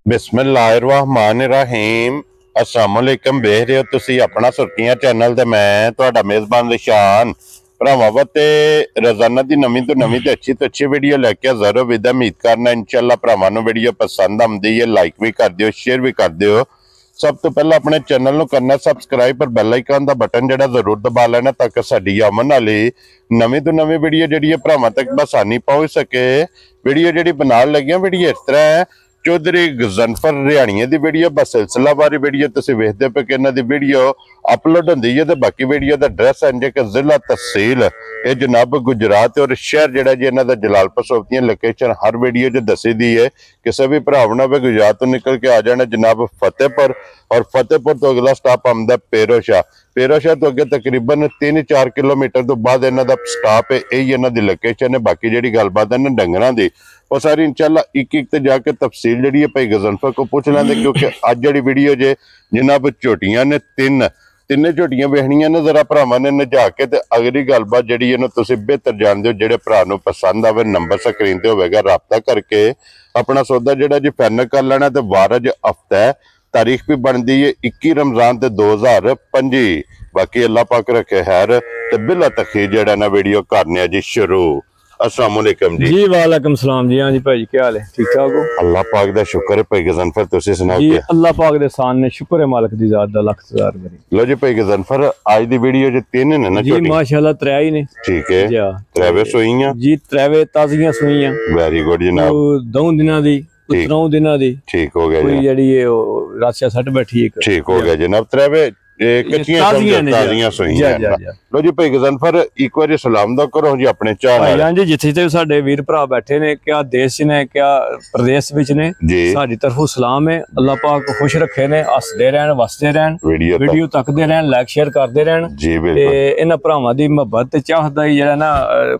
बिस्मिल्लाहिर्रहमानिर्रहीम अस्सलाम वालेकुम। देख रहे हो तुसी अपना सुर्खियां चैनल ते मैं तुहाडा मेज़बान निशान भरावां ते रोजाना दी नवीं तो अच्छी वीडियो लैके हाज़र हो। विद उम्मीद करना इंशाअल्लाह भरावां नूं वीडियो पसंद आउंदी है। लाइक भी कर दिओ, शेयर भी कर दिओ। सब तो पहले अपने चैनल नूं करना सबसक्राइब पर बैल आइकन दा बटन जिहड़ा जरूर दबा लेना ताकि साडी आमन वाली नवीं तो नवीं वीडियो जिहड़ी है भरावां तक बसानी पहुंच सके। वीडियो जिहड़ी बनाउण लग्गियां वीडियो इस तरह है चौधरी गजनफर रिहाणिया की वीडियो बस सिलसिलावारी वीडियो तुसीं वेखदे पे कि इन्हां दी वीडियो अपलोड होंदी है। ते बाकी वीडियो दा एड्रैस है जे कि जिला तहसील ये जनाब गुजरात और शहर जिहड़ा जी इन्हां दा जलालपुर सोबतियां लोकेशन हर वीडियो च दसी दी है। किसी भी भराव ने गुजरात तो निकल के आ जाना जनाब फतेहपुर और फतेहपुर तो अगला स्टॉप आंदा पेरोशाह। पेरोशाह तो अगे तकरीबन 3-4 किलोमीटर तो बाद इन्हां दा स्टॉप है। यही इन्हां दी लोकेशन है। बाकी जिहड़ी गलबात है ना डंगरां दी वो सारी इंशाअल्लाह एक ते जाके तफसील जी है भाई गजनफर को पूछ लेंगे क्योंकि अज जी वीडियो जे जनाब झोटियां ने तिन्ने झोटियां वेखनियां ने जरा भरावां ने नजा के ते अगली गलबात जी है ना तुसीं बेहतर जानते हो। जेडे भरा नूं पसंद आवे नंबर स्क्रीन ते होवेगा राबता करके अपना सौदा जिहड़ा जी फाइनल कर लेना। ते वार अज हफ्ता है, तारीख भी बनती है 21 रमजान 2025। बाकी अल्लाह पाक रखे खैर ते बिला तखीर जिहड़ा ना वीडियो करने जी शुरू। अस्सलाम वालेकुम जी। जी वालेकुम सलाम जी। हाँ जी भाई क्या हाल है? ठीक ठाक हो? अल्लाह पाक दा शुक्र है भाई गजनफर तुसीं सुनाओ जी। क्या? अल्लाह पाक दे सान ने शुक्र है मालिक दी जात दा लख हजार करी। लो जी भाई गजनफर आज दी वीडियो जे तीन ने ना जी छोटी माशाल्लाह त्रै ही ने। ठीक है जी त्रैवे सोईयां जी त्रैवे ताजियां सुइयां वेरी गुड जनाब। दो दिनां दी उतरों दिनां दी ठीक हो गया कोई जनाब। जड़ी ये राशिया सट बैठी एक ठीक हो गया जनाब। त्रैवे ताजियां सोईयां। लो जी भाई गजनफर एक बार सलाम दा करो जी अपने भाई। हाँ जी जिथे ते साडे वीर भरा बैठे ने क्या देश ने क्या प्रदेश विच ने साडी तरफों सलाम है। अल्लाह पाक खुश रखे ने हसदे रहन वसदे रहन वीडियो तकदे रहन लाइक शेयर करदे रहन जी। बिल्कुल ते इन्हां भरावां दी मोहब्बत ते चाह दा जेड़ा ना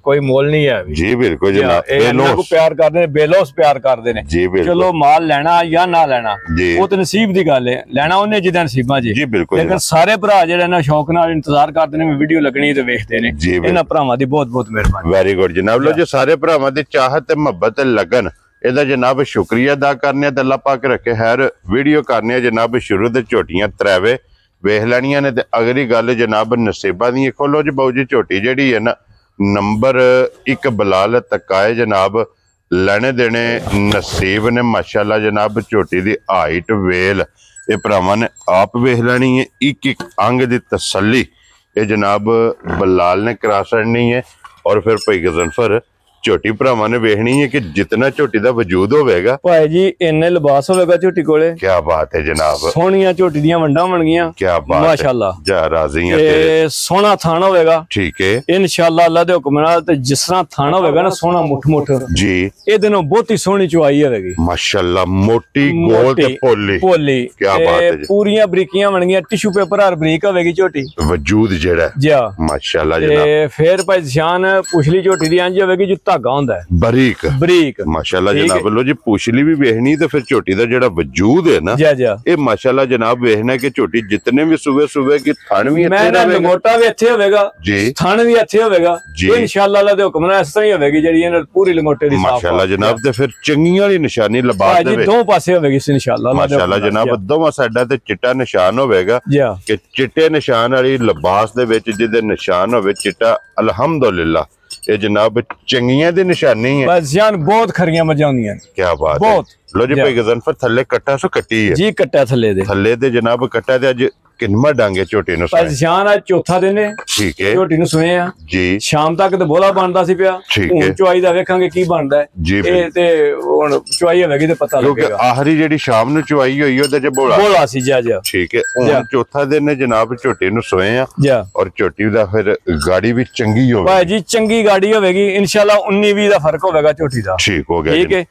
कोई मोल नहीं है जी। बिल्कुल जनाब इन्हां को प्यार करदे ने बेलोस प्यार करदे ने जी। चलो माल लेना या ना लेना वो तो नसीब दी गल है। लेना उन्हें जिदा नसीबां जी। लेकिन सारे भरा जेड़ा ना शौक नाल इंतजार करदे ने वीडियो लगनी ते वेखदे ने। इन्हां भरावां दी बहुत बहुत मेहरबानी। वेरी गुड जनाब। लो जी सारे भरावां दी चाहत ते मोहब्बत लगन इहदा जनाब शुक्रिया अदा करने ते अल्लाह पाक रखे खैर। वीडियो करने जनाब शुरू ते झोटियां त्रैवे वेख लैनियां ने ते अगली गल जनाब नसीबां दी। खोलो जी बाऊ जी झोटी जिहड़ी है ना नंबर 1 बलाल तकाए जनाब लेने देने नसीब ने माशाल्लाह जनाब। झोटी दी हाइट वेल ये भरावां ने आप वेख लैनी है। एक अंग दी तसल्ली ये जनाब बलाल ने करा छड़नी है। और फिर भाई गजनफर झोटी भरावां ने वेखनी है कि जितना झोटी दा वजूद होवेगा भाई जी इन्ने लिबास होवेगा झोटी कोले। क्या बात है जनाब। सोहणियां झोटी दियां वंडां बन गईयां। क्या बात माशाल्लाह जा राजी हैं तेरे। सोहना थान होवेगा। ठीक है इंशाअल्लाह अल्लाह दे हुक्म नाल ते जिस तरह थान होवेगा ना सोहना मुठ जी ए दिनों बहुत ही सोहनी चुआई होवेगी माशाल्लाह। मोटी गोल ते पोली क्या बात है। पूरियां बरीकियां बन गईयां टिश्यू पेपर हर बरीक होवेगी झोटी वजूद जेड़ा जी माशाल्लाह जनाब। फिर भाई शान पुछली झोटी दी इंज होवेगी जो धागा होंदा है बरीक माशाल्लाह जनाब। लो जी पूछली भी वेखनी तो फिर झोटी दा जेड़ा वजूद है ना ये माशाल्लाह जनाब वेखना कि झोटी जितने भी सुबह की थान भी लंगोटा भी अच्छे होवेगा जी थान भी अच्छे होवेगा तो इंशाअल्लाह अल्लाह दे हुक्म नाल इस तरह ही होवेगी जेडी पूरी लंगोटे दी माशाल्लाह जनाब। ते फिर चंगी वाली निशानी लिबास दे विच दो पासे होवेगी इंशाअल्लाह माशाल्लाह जनाब। दोवां साइडां ते चिट्टा निशान होवेगा कि चिट्टे निशान वाली लिबास दे विच जिहदे निशान होवे चिट्टा अल्हम्दुलिल्लाह ये जनाब चंगियां दी निशानी है। बस जान बहुत खरियां मजा आउंदियां। क्या बात बहुत। लो जी भाई गजनफर थल्ले कट्टा सो कट्टी है जी। कट्टा थल्ले दे जनाब कट्टा ते अज किन्नवा डांगे झोटी नु बस जान आज चौथा दिन है। ठीक है झोटी नु सोए आ जी। शाम तक ते बोला बनदा सी पिया हुन चुआई दा वेखांगे की बनदा है जी। ए ते हुन चुआई होवेगी ते पता लगेगा। आखरी जेडी शाम नु चुआई होई ओदे च बोला सी जी। ठीक है हुन चौथा दिन है जनाब झोटी नु सोए आ और झोटी दा फिर गाड़ी भी चंगी होवे भाई जी। चंगी गाड़ी होवेगी इंशाल्लाह 19-20 दा फर्क होवेगा झोटी दा। ठीक हो गया। ठीक है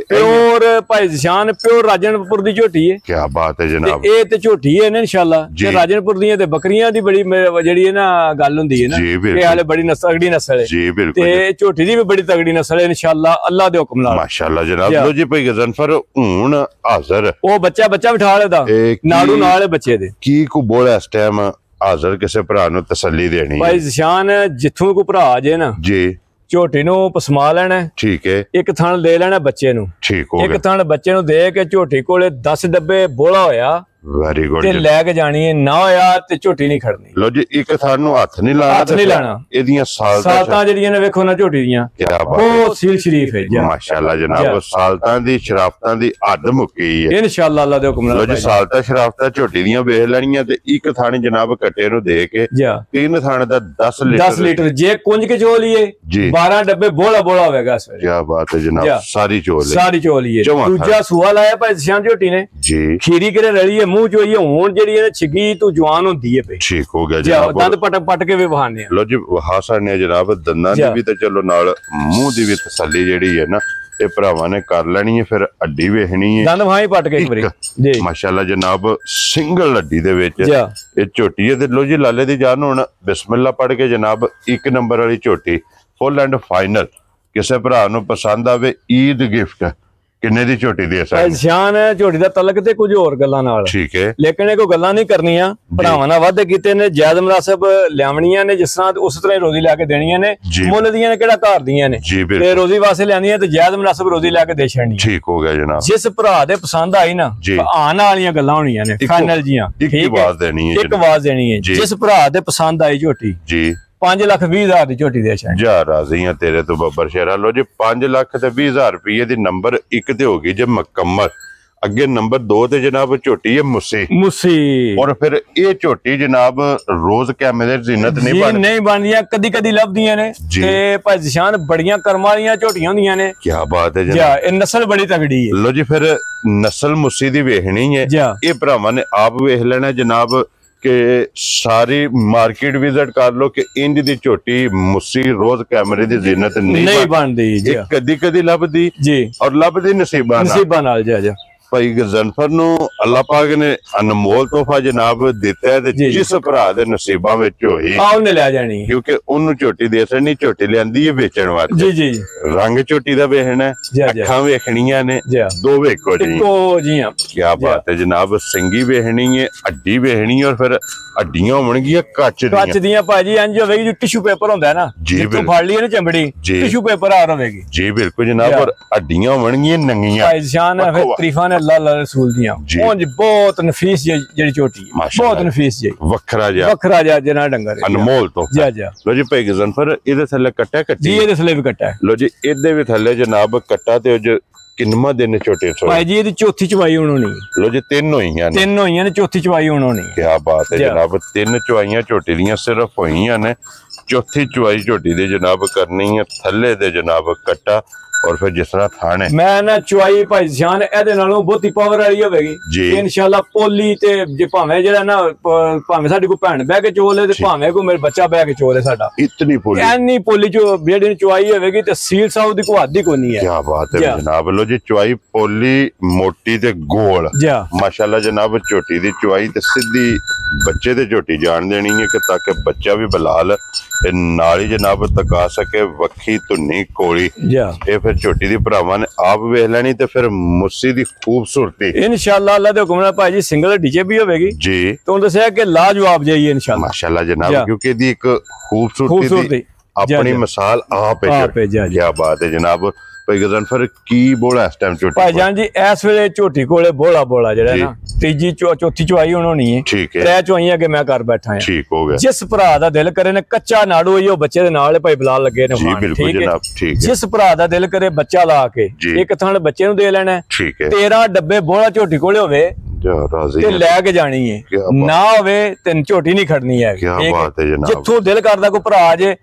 प्योर भाई जान प्योर राजनपुर दी झोटी है। क्या बात है जनाब। ए ते झोटी है ना इंशाल्लाह ते राजनपुर दी ते बकरियां दी बड़ी जेडी है ना गल हुंदी है ना कि हाले बड़ी तगड़ी नस्ल है जी। बिल्कुल ते झोटी दी भी बड़ी तगड़ी नस्ल है इंशाल्लाह अल्लाह दे हुक्म नाल माशाल्लाह जनाब। लो जी भाई गजनफर हुन हाजिर ओ बच्चा बिठा लेदा नाड़ू नाल बच्चे दे की को बोल इस टाइम हाजिर किसे भरा नु तसल्ली देनी भाई शान जिथों को भरा आ जाए ना जी ਝੋਟੀ ਨੂੰ ਪਸਮਾ ਲੈਣਾ, ਠੀਕ ਹੈ, ਇੱਕ ਥਣ ਦੇ ਲੈਣਾ ਬੱਚੇ ਨੂੰ, ਠੀਕ ਹੋ ਗਿਆ, ਇੱਕ ਥਣ ਬੱਚੇ ਨੂੰ ਦੇ ਕੇ ਝੋਟੀ ਕੋਲੇ 10 ਡੱਬੇ ਬੋਲਾ ਹੋਇਆ ਵੈਰੀ ਗੁੱਡ ਤੇ ਲੈ ਕੇ ਜਾਣੀ ਹੈ, ਨਾ ਹੋਇਆ ਤੇ ਝੋਟੀ ਨਹੀਂ ਖੜਨੀ। ਲੋ ਜੀ ਇੱਕ ਥਣ ਨੂੰ ਹੱਥ ਨਹੀਂ ਲਾਣਾ, ਹੱਥ ਨਹੀਂ ਲਾਣਾ। ਇਹਦੀਆਂ ਸਾਲਤਾਂ ਜਿਹੜੀਆਂ ਨੇ ਵੇਖੋ ਨਾ ਝੋਟੀ ਦੀਆਂ, ਬਹੁਤ ਸੀਲ ਸ਼ਰੀਫ ਹੈ ਜੀ, ਮਾਸ਼ਾਅੱਲਾ ਜਨਾਬ। ਸਾਲਤਾਂ ਦੀ ਸ਼ਰਾਫਤਾਂ ਦੀ ਹੱਦ ਮੁੱਕੀ ਹੈ ਇਨਸ਼ਾਅੱਲਾ ਅੱਲਾ ਦੇ ਹੁਕਮ ਨਾਲ। ਲੋ ਜੀ ਸਾਲਤਾਂ ਸ਼ਰਾਫਤਾਂ ਝੋਟੀ ਦੀਆਂ ਵੇਖ ਲੈਣੀਆਂ ਤੇ ਇੱਕ ਥਣ ਜਨਾਬ ਕੱਟੇ ਨੂੰ ਦੇ ਕੇ 3 ਥਣ ਦਾ 10 ਲੀਟਰ ਜੇ ਕੁੰਜ ਕੇ ਚੋ ਲਈਏ 12 ਡੱਬੇ ਬੋਲਾ ਹੋਵੇਗਾ ਇਸ ਵੇਲੇ। ਕੀ ਬਾਤ ਹੈ ਜਨਾਬ, ਸਾਰੀ ਚੋ ਲਈਏ। ਦੂਜਾ ਸੂਆ ਲਾਇਆ ਭਾਈ ਸ਼ਾਮ ਝੋਟੀ ਨੇ ਜੀ, ਖੀਰੀ ਕਿਰੇ ਰਲੀ ਹੈ ਮੂੰਹ ਚੋਈਏ, ਹੁਣ ਜਿਹੜੀ ਇਹ ਛਿੱਗੀ ਤੂੰ ਜਵਾਨ ਹੁੰਦੀ ਹੈ ਪਈ, ਠੀਕ ਹੋ ਗਿਆ ਜਨਾਬ। ਦੰਦ ਪਟ ਕੇ ਵੀ ਵਹਾਨੇ ਲੋ ਜੀ ਵਹਾ ਸਾਨੇ ਜਨਾਬ, ਦੰਦਾਂ ਦੀ ਵੀ ਤੇ ਚਲੋ ਨਾਲ ਮੂੰਹ ਦੀ ਵੀ ਤਸੱਲੀ ਜਿਹੜੀ ਹੈ ਨਾ ਇਹ ਭਰਾਵਾਂ ਨੇ ਕਰ ਲੈਣੀ ਹੈ। ਫਿਰ ਅੱਡੀ ਵੇਖਣੀ ਹੈ, ਦੰਦ ਵਹਾਂ ਹੀ ਪਟ ਕੇ ਇੱਕ ਵਾਰੀ ਜੀ, ਮਾਸ਼ਾਅੱਲਾ ਜਨਾਬ। ਸਿੰਗਲ ਅੱਡੀ ਦੇ ਵਿੱਚ ਇਹ ਝੋਟੀ ਹੈ ਤੇ ਲੋ ਜੀ ਲਾਲੇ ਦੀ ਜਾਨ ਹੁਣ ਬਿਸਮਿਲ੍ਲਾ ਪੜ ਕੇ ਜਨਾਬ 1 ਨੰਬਰ ਵਾਲੀ ਝੋਟੀ ਫੁੱਲ ਐਂਡ ਫਾਈਨਲ ਕਿਸੇ ਭਰਾ ਨੂੰ ਪਸੰਦ ਆਵੇ, ਈਦ ਗਿਫਟ ਕਿੰਨੇ ਦੀ ਝੋਟੀ ਦੇ ਸਕਦੇ? ਸ਼ਾਨ ਹੈ ਝੋਟੀ ਦਾ ਤਲਕ ਤੇ ਕੁਝ ਹੋਰ ਗੱਲਾਂ ਨਾਲ, ਠੀਕ ਹੈ, ਲੇਕਿਨ ਇਹ ਕੋਈ ਗੱਲਾਂ ਨਹੀਂ ਕਰਨੀਆਂ, ਭਰਾਵਾਂ ਨਾਲ ਵਾਅਦੇ ਕੀਤੇ ਨੇ, ਜਾਇਜ਼ ਮੁਨਾਸਬ ਲਿਆਵਣੀਆਂ ਨੇ, ਜਿਸ ਤਰ੍ਹਾਂ ਉਸ ਤਰ੍ਹਾਂ ਹੀ ਰੋਜ਼ੀ ਲੈ ਕੇ ਦੇਣੀਆਂ ਨੇ, ਮੁੱਲ ਦੀਆਂ ਨੇ ਕਿਹੜਾ ਘਰ ਦੀਆਂ ਨੇ, ਤੇ ਰੋਜ਼ੀ ਵਾਸਤੇ ਲੈਣੀਆਂ ਤੇ ਜਾਇਜ਼ ਮੁਨਾਸਬ ਰੋਜ਼ੀ ਲੈ ਕੇ ਦੇ ਛੱਡਣੀ। ਠੀਕ ਹੋ ਗਿਆ ਜਨਾਬ। ਜਿਸ ਭਰਾ ਦੇ ਪਸੰਦ ਆਈ ਨਾ, ਆਣ ਵਾਲੀਆਂ ਗੱਲਾਂ ਹੋਣੀਆਂ ਨੇ ਫਾਈਨਲ ਜੀਆਂ, ਇੱਕ ਆਵਾਜ਼ ਦੇਣੀ ਹੈ, ਇੱਕ ਆਵਾਜ਼ ਦੇਣੀ ਹੈ। ਜਿਸ ਭਰਾ ਦੇ ਪਸੰਦ ਆਈ ਝੋਟੀ ਜੀ 5,20,000 ਦੀ ਝੋਟੀ ਦੇ ਛੱਡ ਜਾ ਰਾਜ਼ੀ ਆ ਤੇਰੇ ਤੋਂ ਬੱਬਰ ਸ਼ੇਰਾ। ਲੋ ਜੀ 5,20,000 ਰੁਪਏ ਦੀ ਨੰਬਰ 1 ਤੇ ਹੋ ਗਈ ਜੇ ਮੁਕੰਮਲ। ਅੱਗੇ ਨੰਬਰ 2 ਤੇ ਜਨਾਬ ਝੋਟੀ ਹੈ ਮੁੱਸੀ, ਔਰ ਫਿਰ ਇਹ ਝੋਟੀ ਜਨਾਬ ਰੋਜ਼ ਕੈਮਰੇ ਦੀ ਜ਼ਿੰਨਤ ਨਹੀਂ ਬਣਦੀਆਂ, ਕਦੀ ਲੱਭਦੀਆਂ ਨੇ ਤੇ ਭਾਈ ਜਿਸ਼ਾਨ ਬੜੀਆਂ ਕਰਮਾਂ ਵਾਲੀਆਂ ਝੋਟੀਆਂ ਹੁੰਦੀਆਂ ਨੇ। ਕੀ ਬਾਤ ਹੈ ਜਨਾਬ, ਇਹ ਨਸਲ ਬੜੀ ਤਗੜੀ ਹੈ। ਲੋ ਜੀ ਫਿਰ ਨਸਲ ਮੁੱਸੀ ਦੀ ਵੇਖਣੀ ਹੈ, ਇਹ ਭਰਾਵਾਂ ਨੇ ਆਪ ਵੇਖ ਲੈਣਾ ਜਨਾਬ ਕਿ ਸਾਰੀ ਮਾਰਕੀਟ ਵਿਜ਼ਿਟ ਕਰ ਲੋ ਕਿ ਇੰਜ ਦੀ ਝੋਟੀ ਮੁੱਸੀ ਰੋਜ਼ ਕੈਮਰੇ ਦੀ ਜ਼ਿੰਨਤ ਨਹੀਂ ਬਣਦੀ, ਕਦੀ ਲੱਭਦੀ ਜੀ, ਔਰ ਲੱਭਦੀ ਨਸੀਬਾਂ ਨਾਲ। ਜਾ ਭਾਈ ਗਜ਼ਨਫਰ ਨੂੰ ਅੱਲਾਹ ਪਾਕ ਨੇ ਅਨਮੋਲ ਤੋਹਫਾ ਜਨਾਬ ਦਿੱਤਾ ਹੈ ਤੇ ਜਿਸ ਭਰਾ ਦੇ ਨਸੀਬਾਂ ਵਿੱਚ ਹੋਈ ਉਹਨੇ ਲੈ ਜਾਣੀ, ਕਿਉਂਕਿ ਉਹਨੂੰ ਝੋਟੀ ਦੇ ਸਣੀ ਝੋਟੀ ਲਿਆਂਦੀ ਹੈ ਵੇਚਣ ਵਾਸਤੇ। ਜੀ ਰੰਗ ਝੋਟੀ ਦਾ ਵੇਖਣਾ, ਅੱਖਾਂ ਵੇਖਣੀਆਂ ਨੇ, ਦੋ ਵੇਖੋ ਜੀ। ਕੀ ਬਾਤ ਹੈ ਜਨਾਬ, ਸਿੰਗੀ ਵੇਖਣੀ ਹੈ, ਅੱਡੀ ਵੇਖਣੀ, ਔਰ ਫਿਰ ਅੱਡੀਆਂ ਹੋਣਗੀਆਂ ਕੱਚ ਦੀਆਂ ਭਾਜੀ, ਇੰਜ ਹੋਵੇਗੀ ਜੋ ਟਿਸ਼ੂ ਪੇਪਰ ਹੁੰਦਾ ਨਾ, ਜਿੱਥੋਂ ਫੜ ਲਈ ਨਾ ਚਮੜੀ ਟਿਸ਼ੂ ਪੇਪਰ ਆ ਹੋਵੇਗੀ ਜੀ, ਬਿਲਕੁਲ ਜਨਾਬ। ਔਰ ਅੱਡੀਆਂ ਹੋਣਗੀਆਂ ਨੰਗੀਆਂ, ਭਾਈ ਜਾਨ ਹੈ ਤਰੀਫਾਂ ਨੇ ਅੱਲਾਹ ਰਸੂਲ ਦੀਆਂ। ਉਂਝ ਬਹੁਤ ਨਫੀਸ ਜਿਹੜੀ ਝੋਟੀ ਹੈ, ਬਹੁਤ ਨਫੀਸ ਜੀ, ਵੱਖਰਾ ਜਿਹਾ ਜਨਾ ਡੰਗਰ ਅਨਮੋਲ ਤੋਂ। ਲੋ ਜੀ ਭਾਈ ਗਜ਼ਨਫਰ ਇਹਦੇ ਥੱਲੇ ਕੱਟਾ ਕੱਟੀ, ਇਹਦੇ ਥੱਲੇ ਵੀ ਕੱਟਾ। ਲੋ ਜੀ ਇਹਦੇ ਵੀ ਥੱਲੇ ਜਨਾਬ ਕੱਟਾ ਤੇ ਕਿੰਨਵਾਂ ਦਿਨ ਝੋਟੇ ਭਾਈ ਜੀ ਇਹਦੀ ਚੌਥੀ ਚਵਾਈ ਹੋਣੀ। ਲੋ ਜੀ 3 ਹੋਈਆਂ ਨੇ, ਚੌਥੀ ਚਵਾਈ ਹੋਣੀ। ਕੀ ਬਾਤ ਹੈ ਜਨਾਬ, 3 ਚਵਾਈਆਂ ਝੋਟੀ ਦੀਆਂ ਸਿਰਫ ਹੋਈਆਂ ਨੇ, ਚੌਥੀ ਚਵਾਈ ਝੋਟੀ ਦੇ ਜਨਾਬ ਕਰਨੀ ਹੈ। ਥੱਲੇ ਦੇ ਜਨਾਬ ਕੱਟਾ, ਔਰ ਫਿਰ ਜਿਸ ਤਰ੍ਹਾਂ ਥਾਣੇ ਮੈਂ ਨਾ ਚੁਆਈ ਭਾਈ ਜਾਨ ਇਹਦੇ ਨਾਲੋਂ ਬਹੁਤੀ ਪਾਵਰ ਵਾਲੀ ਹੋਵੇਗੀ ਇਨਸ਼ਾਅੱਲਾ। ਪੋਲੀ ਤੇ ਜੇ ਭਾਵੇਂ ਜਿਹੜਾ ਨਾ ਭਾਵੇਂ ਸਾਡੀ ਕੋਈ ਭੈਣ ਬਹਿ ਕੇ ਚੋਲੇ ਤੇ ਭਾਵੇਂ ਕੋਈ ਮੇਰੇ ਬੱਚਾ ਬਹਿ ਕੇ ਚੋਲੇ, ਸਾਡਾ ਇਤਨੀ ਪੋਲੀ ਜੋ ਜਿਹੜੀ ਚੁਆਈ ਹੋਵੇਗੀ ਤੇ ਸੀਲ ਸਾਊ ਦੀ ਕੋਈ ਹੱਦ ਹੀ ਕੋਈ ਨਹੀਂ ਹੈ। ਕੀ ਬਾਤ ਹੈ ਜਨਾਬ। ਲੋ ਜੀ ਚੁਆਈ ਪੋਲੀ ਮੋਟੀ ਤੇ ਗੋਲ, ਮਾਸ਼ਾਅੱਲਾ ਜਨਾਬ। ਝੋਟੀ ਦੀ ਚੁਆਈ ਤੇ ਸਿੱਧੀ ਬੱਚੇ ਦੇ ਝੋਟੀ ਜਾਣ ਦੇਣੀ ਹੈ ਕਿ ਤਾਂ ਕਿ ਬੱਚਾ ਵੀ ਬਲਾਲ ਨਾਲ ਹੀ ਜਨਾਬ ਤਕਾ ਸਕੇ, ਵੱਖੀ ਧੁੰਨੀ ਕੋਲੀ। ਇਹ ਫਿਰ ਝੋਟੀ ਦੀ ਭਰਾਵਾਂ ਨੇ ਆਪ ਵੇਖ ਲੈਣੀ ਤੇ ਫਿਰ ਮੁੱਸੀ ਦੀ ਖੂਬਸੂਰਤੀ ਇਨਸ਼ਾਅੱਲਾ ਅੱਲਾ ਦੇ ਹੁਕਮ ਨਾਲ ਭਾਈ ਜੀ ਸਿੰਗਲ ਡੀਜੇ ਵੀ ਹੋਵੇਗੀ ਜੀ। ਤੁਹਾਨੂੰ ਦੱਸਿਆ ਕਿ ਲਾਜਵਾਬ ਜਾਈਏ ਇਨਸ਼ਾਅੱਲਾ ਮਾਸ਼ਾਅੱਲਾ ਜਨਾਬ, ਕਿਉਂਕਿ ਇਹਦੀ ਇੱਕ ਖੂਬਸੂਰਤੀ ਦੀ ਆਪਣੀ ਮਿਸਾਲ ਆਪ ਹੈ। ਕੀ ਬਾਤ ਹੈ ਜਨਾਬ। ਭਾਈ ਗਜ਼ਨਫਰ ਕੀ ਬੋਲਾ ਇਸ ਟਾਈਮ ਝੋਟੀ ਭਾਈ ਜਾਨ ਜੀ? ਇਸ ਵੇਲੇ ਝੋਟੀ ਕੋਲੇ ਬੋਲਾ ਜਿਹੜਾ ਨਾ ਤੀਜੀ ਚੌਥੀ ਚੁਆਈ ਹੋਣੀ ਹੈ, ਠੀਕ ਹੈ। 3 ਚੁਆਈਆਂ ਅੱਗੇ ਮੈਂ ਕਰ ਬੈਠਾ ਹਾਂ, ਠੀਕ ਹੋ ਗਿਆ। ਜਿਸ ਭਰਾ ਦਾ ਦਿਲ ਕਰੇ ਨੇ ਕੱਚਾ ਨਾੜੂ ਉਹ ਬੱਚੇ ਦੇ ਨਾਲ ਭਾਈ ਬਲਾਲ ਲੱਗੇ ਨੇ, ਠੀਕ ਹੈ। ਜਿਸ ਭਰਾ ਦਾ ਦਿਲ ਕਰੇ ਬੱਚਾ ਲਾ ਕੇ ਇੱਕ ਥਣ ਬੱਚੇ ਨੂੰ ਦੇ ਲੈਣਾ, ਠੀਕ ਹੈ। 13 ਡੱਬੇ ਬੋਲਾ ਝੋਟੀ ਕੋਲੇ ਹੋਵੇ ਤੇ ਲੈ ਕੇ ਜਾਣੀ ਹੈ, ਨਾ ਹੋਵੇ ਤੇ ਝੋਟੀ ਨਹੀਂ ਖੜਨੀ ਹੈ। ਜਿੱਥੋਂ ਦਿਲ ਕਰਦਾ ਕੋਈ ਭਰਾ ਜੇ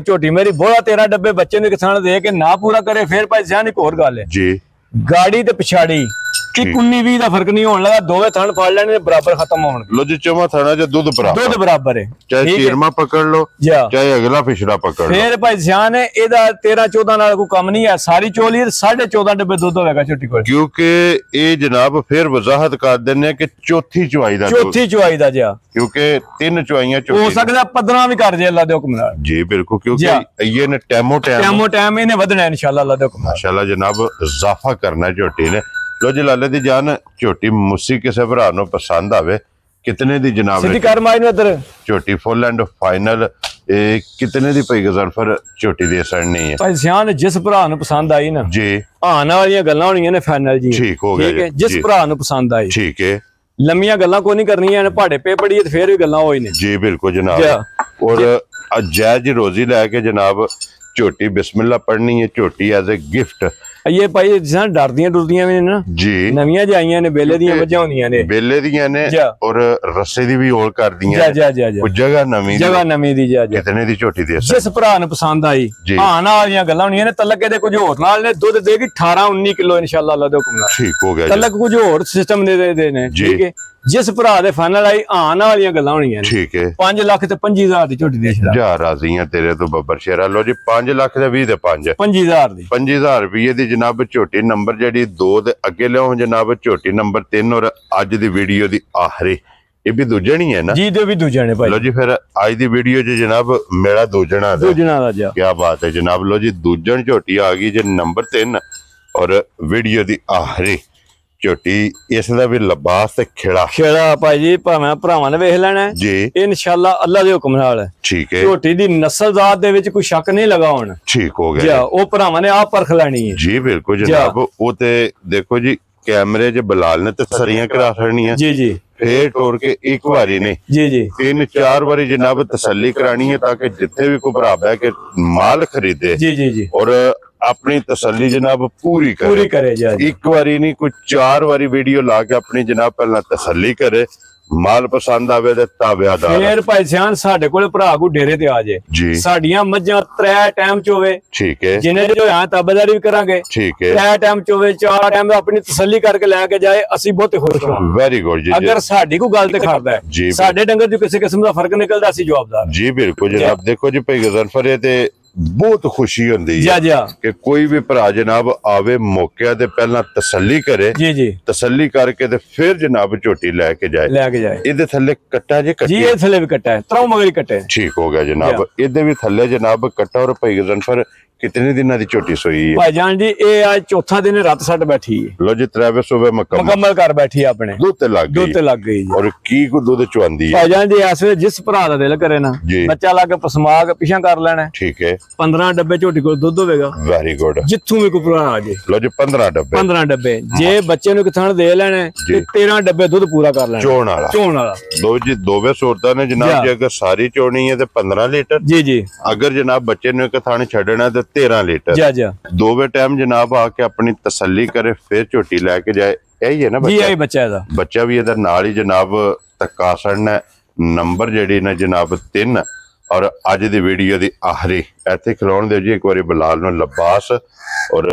ਝੋਟੀ ਮੇਰੀ ਬੋਲਾ 13 ਡੱਬੇ ਬੱਚੇ ਨੂੰ ਕਿਸਾਨ ਦੇ ਕੇ ਨਾ ਪੂਰਾ ਕਰੇ, ਫਿਰ ਭਾਈ ਸਿਆਣ ਇੱਕ ਹੋਰ ਗੱਲ ਹੈ ਜੀ, ਗਾੜੀ ਤੇ ਪਿਛਾੜੀ 19-20 ਦਾ ਫਰਕ ਨਹੀਂ ਹੋਣ ਲੱਗਾ, ਦੋਵੇਂ ਥਣ ਫੜ ਲੈਣੇ ਬਰਾਬਰ ਖਤਮ ਹੋਣਗੇ। ਲੋ ਜੀ ਚੌਵਾਂ ਥਣਾ ਚ ਦੁੱਧ ਬਰਾਬਰ ਹੈ, ਚਾਹੇ ਚੀਰਮਾ ਪਕੜ ਲੋ ਚਾਹੇ ਅਗਲਾ ਪਿਛੜਾ ਪਕੜ ਲੋ। ਫਿਰ ਭਾਈ ਸਿਆਣ ਇਹਦਾ 13-14 ਨਾਲ ਕੋਈ ਕੰਮ ਨਹੀਂ ਹੈ, ਸਾਰੀ ਚੋਲੀ 14.5 ਡੱਬੇ ਦੁੱਧ ਹੋਵੇਗਾ ਝੋਟੀ ਕੋਲ। ਕਿਉਂਕਿ ਇਹ ਜਨਾਬ ਫਿਰ ਵਜ਼ਾਹਤ ਕਰ ਦਿੰਦੇ ਕਿ ਚੌਥੀ ਚੁਆਈ ਦਾ ਜੀ, ਕਿਉਂਕਿ 3 ਚੁਆਈਆਂ ਹੋ ਸਕਦਾ 15 ਵੀ ਕਰ ਜੇ ਅੱਲਾ ਦੇ ਹੁਕਮ ਨਾਲ ਜੀ, ਬਿਲਕੁਲ। ਕਿਉਂਕਿ ਇਹ ਨੇ ਟੈਮੋ ਟੈਮ ਇਹਨੇ ਵਧਣਾ ਇਨਸ਼ਾਅੱਲਾ ਅੱਲਾ ਦੇ ਹੁਕਮ ਨਾਲ, ਮਾਸ਼ਾਅੱਲਾ ਜਨਾਬ ਇਜ਼ਾਫਾ ਕਰਨਾ ਝੋਟੀ ਨੇ। ਲੋ ਜੀ ਲਾਲੇ ਦੀ ਜਾਨ, ਝੋਟੀ ਮੁੱਸੀ ਕਿਸੇ ਭਰਾ ਨੂੰ ਪਸੰਦ ਆਵੇ ਕਿਤਨੇ ਦੀ ਜਨਾਬ? ਝੋਟੀ ਫੁੱਲ ਐਂਡ ਫਾਈਨਲ कितने दी पई गजनफर झोटी दे सकनी है भाई सियान जिस भरा ਨੂੰ पसंद आई ना जी आने वाली गल्लां होणियां ने फाइनल जी ठीक हो गया जिस भरा ਨੂੰ पसंद आई ठीक है लम्मियां गल्लां कोई नहीं करनियां ने भाड़े पे पड़ी ते फिर भी गल्लां होई ने जी बिल्कुल जनाब और जैज रोजी लेके जनाब झोटी बिस्मिल्लाह पढ़नी है झोटी एज ए गिफ्ट ये भाई जिस डरदियां डुरदियां भी ना जी नवियां जाइयां ने बेले दियां वजह होंदियां ने बेले दियां ने और रस्से दी भी होल कर दियां कुछ जगह नवी दी कितने दी झोटी दे जिस भरा ਨੂੰ पसंद आई हां ना वालियां गल्लां होंदियां ने तलक दे कुछ होर नाल ने दुध देगी 18-19 किलो इंशाल्लाह अल्लाह दे हुक्म नाल ठीक हो गया तलक कुछ होर सिस्टम दे ने ठीक है जिस भरा दे फाइनल आई आने वालियां गल्लां होणियां ठीक है 5 लाख ते 25000 दी झोटी दे छड़ा जा राजी हां तेरे तो बब्बर शेरा लो जी 5 लाख ते 20 ते 5 25000 दी 25000 रुपए दी जनाब झोटी नंबर जेडी 2 दे अगे लियो जनाब झोटी नंबर 3 और आज दी वीडियो दी आखिरी ये भी दूजन ही है ना जी दे भी दूजन है भाई लो जी फिर आज दी वीडियो च जनाब मेरा दूजना दा जा क्या बात है जनाब लो जी दूजन झोटी आ गई जे नंबर 3 और वीडियो दी आखिरी झोटी इसदा भी लिबास ते खेड़ा भाई जी भावें भरावां ने वेख लेना जी इंशाल्लाह अल्लाह दे हुक्म नाल ठीक है झोटी दी नस्ल जात दे विच कोई शक नहीं लगा हुण ठीक हो गया ओ भरावां ने आप परख लेनी है जी बिल्कुल जनाब ओ ते देखो जी कैमरे च बिलाल ने तसरियां करा छड़नियां जी जी फिर टोर के एक बारी ने जी जी 3-4 बारी जनाब तसल्ली करानी है ताकि जिथे भी कोई भरा बैठ के माल खरीदे जी जी जी और अपनी तसल्ली जनाब पूरी करे एक बारी नहीं कुछ 4 बारी वीडियो ला के अपनी जनाब पहला तसल्ली करे माल पसंद आवे ते ताबेदार फिर भाई सियान साडे कोल भरा को डेरे ते आ जाए जी साडियां मज्जां 3 टाइम च होवे ठीक है जिने जो यहां ताबेदारी भी करांगे ठीक है 3 टाइम च होवे 4 टाइम अपनी तसल्ली करके लेके जाए असि बहुत खुश हां वेरी गुड जी अगर साडी को गल ते करदा है साडे डंगर जो किसी किस्म दा फर्क निकलदा असि जवाबदार जी बिल्कुल जनाब देखो जी भाई गजनफर ते बहुत खुशी होंदी है कि कोई भी भरा जनाब आवे मौके ते पहला तसल्ली करे जी जी तसल्ली करके ते फिर जनाब झोटी लेके जाए इदे थल्ले कट्टा जी ये थल्ले भी कट्टा है त्रौ मगर कट्टा है ठीक हो गया जनाब इदे भी थल्ले जनाब कट्टा और भाई गजनफर कितने दिन दी झोटी सोई है भाईजान जी ये आज चौथा दिन रात सट बैठी है लो जी 3 सुबह मुकम्मल कर बैठी अपने दूध ते लग गई और की को दूध चुआंदी है भाईजान जी ऐसे जिस भरा दा दिल करे ना बच्चा ला के पसमा के पीछा कर लेना ठीक है 15 डब्बे झोटी को दूध होवेगा वेरी गुड जिथों भी कोई भरा आ जाए लो जी 15 डब्बे जे बच्चे नु किथां दे लेने ते 13 डब्बे दूध पूरा कर लेना चोण वाला दो जी दोवे सूरतां ने जनाब जी अगर सारी चोनी है ते 15 लीटर जी जी अगर जनाब बच्चे नु किथां छड़ना ते 13 लीटर दोवे टाइम जनाब आके अपनी तसल्ली करे फिर झोटी लेके जाए यही है ना बच्चा भी इधर नाल ही जनाब तकासण नंबर जेडी ना जनाब 3 और अज दी वीडियो दी आखिरी इत्थे खिलाउण दिओ जी एक बारी बिलाल नूं लिबास और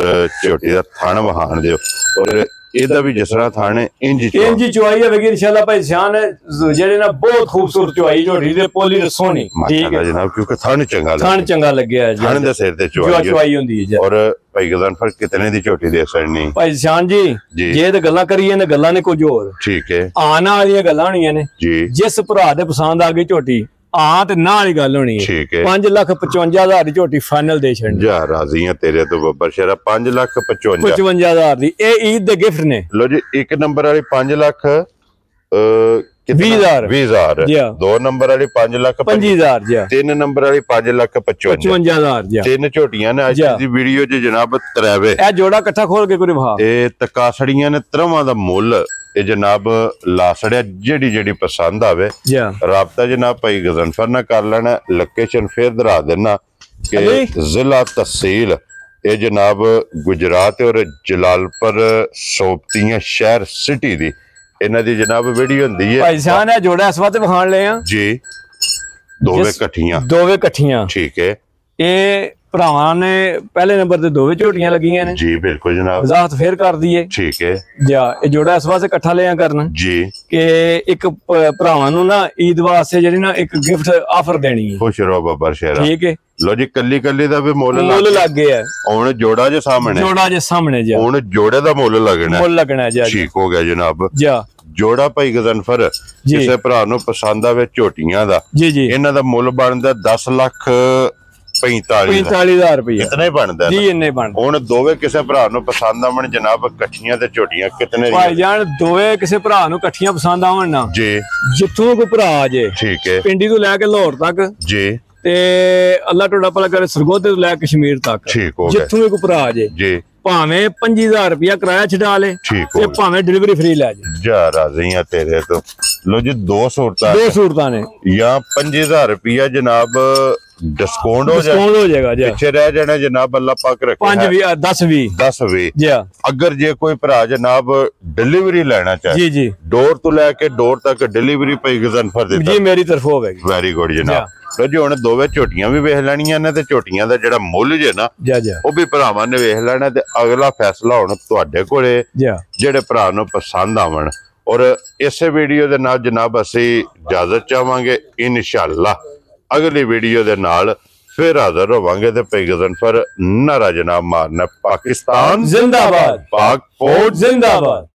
झोटी दा थण वहाण दिओ और ਇਹਦਾ ਵੀ ਜਿਸ ਤਰ੍ਹਾਂ ਥਾਣੇ ਇੰਜ ਚੁਆਈ ਹੋਵੇਗੀ ਇਨਸ਼ਾਅੱਲਾ ਭਾਈ ਸਿਆਨ ਜਿਹੜੇ ਨਾ ਬਹੁਤ ਖੂਬਸੂਰਤ ਚੁਆਈ ਝੋਟੀ ਦੇ ਪੋਲੀ ਸੋਹਣੀ ਠੀਕ ਹੈ ਜਨਾਬ ਕਿਉਂਕਿ ਥਣ ਚੰਗਾ ਲੱਗਿਆ ਜੀ ਥਣ ਦੇ ਸਿਰ ਤੇ ਚੁਆਈ ਹੁੰਦੀ ਹੈ ਔਰ ਭਾਈ ਗਜ਼ਨਫਰ ਕਿਤਨੇ ਦੀ ਝੋਟੀ ਦੇ ਸਕਣੀ ਭਾਈ ਸਿਆਨ ਜੀ ਜੇ ਤੇ ਗੱਲਾਂ ਕਰੀਏ ਨੇ ਗੱਲਾਂ ਨੇ ਕੁਝ ਹੋਰ ਠੀਕ ਹੈ ਆਣ ਵਾਲੀਆਂ ਗੱਲਾਂ ਹੋਣੀਆਂ ਨੇ ਜੀ ਜਿਸ ਭਰਾ ਦੇ ਪਸੰਦ ਆ ਗਈ ਝੋਟੀ हाँ तो ना वाली गल होनी है 5,55,000 की झोटी फाइनल दे छड़ जा राजी हां तेरे तो बब्बर शेरा 5,55,000 दी ए ईद दे गिफ्ट ने लो जी एक नंबर वाली 5,20,000 दो नंबर वाली 5,25,000 तीन नंबर वाली 5,55,000 तीन झोटियां ने अज दी वीडियो च जनाब तरेवे ए जोड़ा इकट्ठा खोल के कोई विखा ए तकासड़ियां ने तरवां दा मुੱਲ ये जनाब ला सड़िया जेडी पसंद आवे राबता जनाब भाई गजनफर ना कर लेना लोकेशन फिर दरा देना कि जिला तहसील ये जनाब गुजरात और जलालपुर सोबतियां शहर सिटी दी इन्हां दी जनाब वीडियो हुंदी है भाई जान है जोड़ा इस वास्ते विखाण ले जी दोवे कट्ठियां ठीक है ये भरावां ने पहले नंबर ते दोवे झोटियां लगियां ने जी बिल्कुल जनाब वजाहत फिर कर दी है ठीक है जा ये जोड़ा इस वास्ते इकट्ठा लिया करना जी कि एक भरावां नूं ना ईद वास्ते जेहड़ी ना एक गिफ्ट ऑफर देनी है खुश रहो बब्बर शेरा ठीक है लो जी कल्ली दा भी मुੱਲ लग गया हुण जोड़ा जे सामने जी हुण जोड़े दा मुੱਲ लगना जी ठीक हो गया जनाब जी जोड़ा भाई गजनफर किसे भरा नूं पसंद आवे झोटियां दा जी जी इन्हां दा मुੱਲ बनदा 10,45,000 रुपया इतना ही बनदा जी इन्ने बनदा हुण दोवे किसे भरा नूं पसंद आवन जनाब कट्ठियां ते झोटियां कितने भाई जान दोवे किसे भरा नूं कट्ठियां पसंद आवन ना जी जिथों कोई भरा आ जे ठीक है पिंडी तो लेके लाहौर तक जी ਤੇ ਅੱਲਾ ਤੁਹਾਡਾ ਭਲਾ ਕਰੇ ਸਰਗੋਧੇ ਤੋਂ ਲੈ ਕਸ਼ਮੀਰ ਤੱਕ ਠੀਕ ਹੋ ਗਿਆ ਜਿੱਥੋਂ ਵੀ ਕੋਈ ਭਰਾ ਜੇ ਜੀ ਭਾਵੇਂ 25000 ਰੁਪਇਆ ਕਿਰਾਇਆ ਛਡਾ ਲੇ ਤੇ ਭਾਵੇਂ ਡਿਲੀਵਰੀ ਫ੍ਰੀ ਲੈ ਜੇ ਜਾ ਰਾਜ਼ੀ ਆ ਤੇਰੇ ਤੋਂ ਲੋ ਜੀ ਦੋ ਸੂਰਤਾਂ ਨੇ ਜਾਂ 5000 ਰੁਪਇਆ ਜਨਾਬ ਡਿਸਕਾਊਂਟ ਹੋ ਜਾਏਗਾ ਜੀ ਪਿੱਛੇ ਰਹਿ ਜਾਣਾ ਜਨਾਬ ਅੱਲਾ ਪਾਕ ਰੱਖੇ 10 20 ਜੀ ਅਗਰ ਜੇ ਕੋਈ ਭਰਾ ਜਨਾਬ ਡਿਲੀਵਰੀ ਲੈਣਾ ਚਾਹੇ ਜੀ ਡੋਰ ਤੋਂ ਲੈ ਕੇ ਡੋਰ ਤੱਕ ਡਿਲੀਵਰੀ ਪਈ ਗਜ਼ਨਫਰ ਦਿੱਤਾ ਜੀ ਮੇਰੀ ਤਰਫੋਂ ਹੋਵੇਗੀ ਵੈਰੀ ਗੁੱਡ ਜਨਾਬ ਜੀ ਹੁਣ ਦੋਵੇਂ ਝੋਟੀਆਂ ਵੀ ਵੇਖ ਲੈਣੀਆਂ ਨੇ ਤੇ ਝੋਟੀਆਂ ਦਾ ਜਿਹੜਾ ਮੁੱਲ ਜੇ ਨਾ ਉਹ ਵੀ ਭਰਾਵਾਂ ਨੇ ਵੇਖ ਲੈਣਾ ਤੇ ਅਗਲਾ ਫੈਸਲਾ ਹੁਣ ਤੁਹਾਡੇ ਕੋਲੇ ਜਿਹੜੇ ਭਰਾ ਨੂੰ ਪਸੰਦ ਆਵਣ ਔਰ ਇਸੇ ਵੀਡੀਓ ਦੇ ਨਾਲ ਜਨਾਬ ਅਸੀਂ ਇਜਾਜ਼ਤ ਚਾਹਾਂਗੇ ਇਨਸ਼ਾਅੱਲਾ ਅਗਲੀ ਵੀਡੀਓ ਦੇ ਨਾਲ ਫਿਰ ਹਾਜ਼ਰ ਹੋਵਾਂਗੇ ਤੇ ਪਈ ਗਜ਼ਨਫਰ ਨਾਰਾ ਜਨਾਬ ਮਾਰਨਾ ਪਾਕਿਸਤਾਨ ਜ਼ਿੰਦਾਬਾਦ ਪਾਕ ਫੌਜ ਜ਼ਿੰਦਾਬਾਦ।